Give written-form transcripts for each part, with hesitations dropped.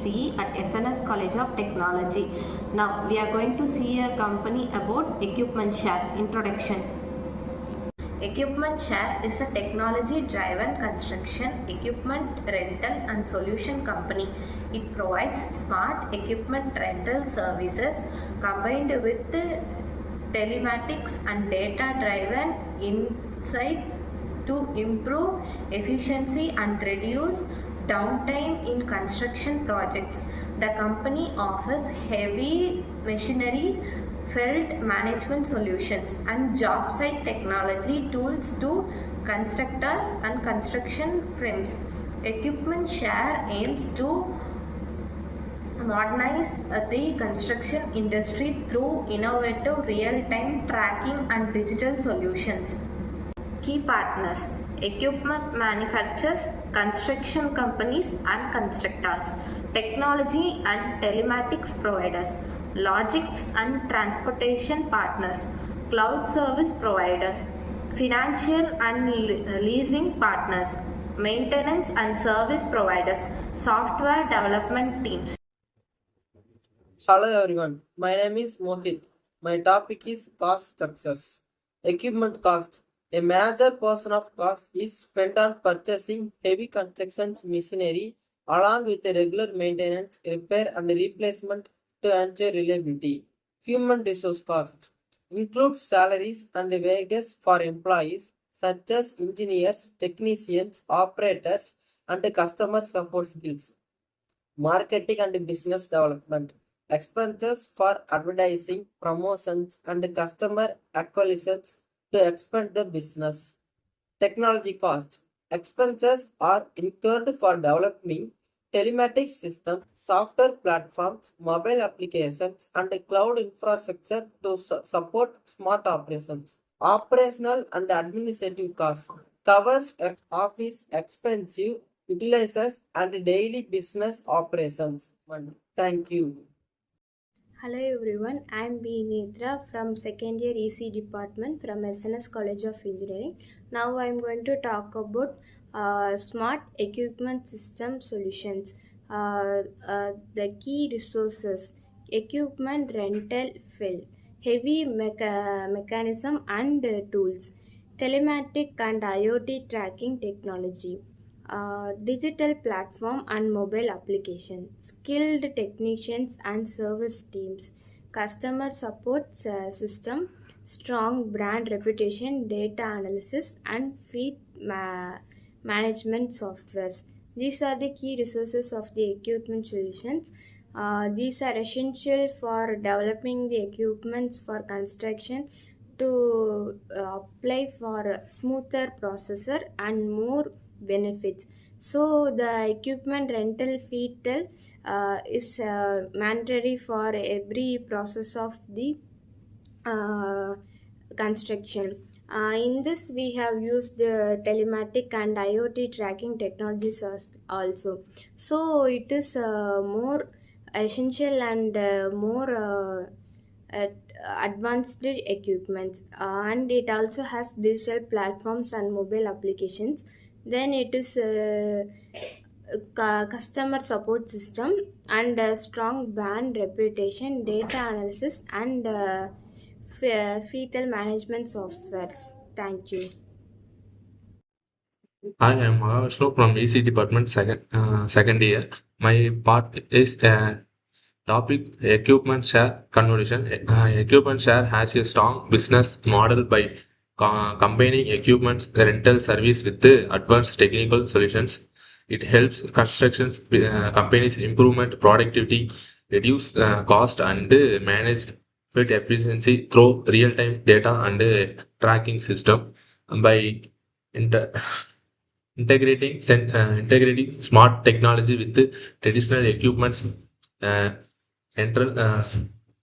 BMC at SNS College of Technology. Now we are going to see a company about Equipment Share. Introduction. Equipment Share is a technology-driven construction, equipment rental and solution company. It provides smart equipment rental services combined with telematics and data-driven insights to improve efficiency and reduce downtime in construction projects. The company offers heavy machinery, field management solutions and job site technology tools to constructors and construction firms. Equipment Share aims to modernize the construction industry through innovative real-time tracking and digital solutions. Key partners: equipment manufacturers, construction companies and constructors, technology and telematics providers, logistics and transportation partners, cloud service providers, financial and leasing partners, maintenance and service providers, software development teams. Hello everyone, my name is Mohit. My topic is cost structures. Equipment cost. A major portion of cost is spent on purchasing heavy construction machinery along with the regular maintenance, repair and replacement to ensure reliability. Human resource costs includes salaries and wages for employees such as engineers, technicians, operators and customer support skills. Marketing and business development. Expenses for advertising, promotions, and customer acquisitions to expand the business. Technology costs. Expenses are incurred for developing telematics systems, software platforms, mobile applications, and cloud infrastructure to support smart operations. Operational and administrative costs covers office expensive utilizes and daily business operations. Thank you. Hello everyone, I am B. Netra from second year EC department from SNS College of Engineering. Now I am going to talk about smart equipment system solutions. The key resources: equipment rental field, heavy mechanism and tools, telematic and IoT tracking technology, digital platform and mobile application, skilled technicians and service teams, customer support system, strong brand reputation, data analysis, and fleet management softwares. These are the key resources of the equipment solutions. These are essential for developing the equipments for construction to apply for a smoother processor and more benefits. So the equipment rental fee is mandatory for every process of the construction. In this we have used telematic and IoT tracking technologies also. So it is more essential and more advanced equipments, and it also has digital platforms and mobile applications. Then it is customer support system and strong brand reputation, data analysis and fetal management softwares. Thank you. Hi, I'm Mahavishnu from EC department second year. My part is topic equipment share conversion. Equipment share has a strong business model by combining equipment rental service with the advanced technical solutions. It helps constructions companies improvement productivity, reduce cost and manage field efficiency through real-time data and tracking system by inter- integrating smart technology with the traditional equipments. Uh, rental, uh,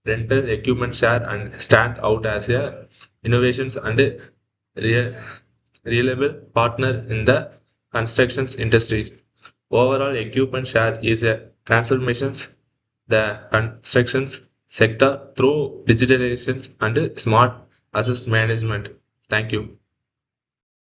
rental equipment share and stand out as a innovations and a real, reliable partner in the constructions industries. Overall, equipment share is a transformations the constructions sector through digitalizations and smart asset management. Thank you.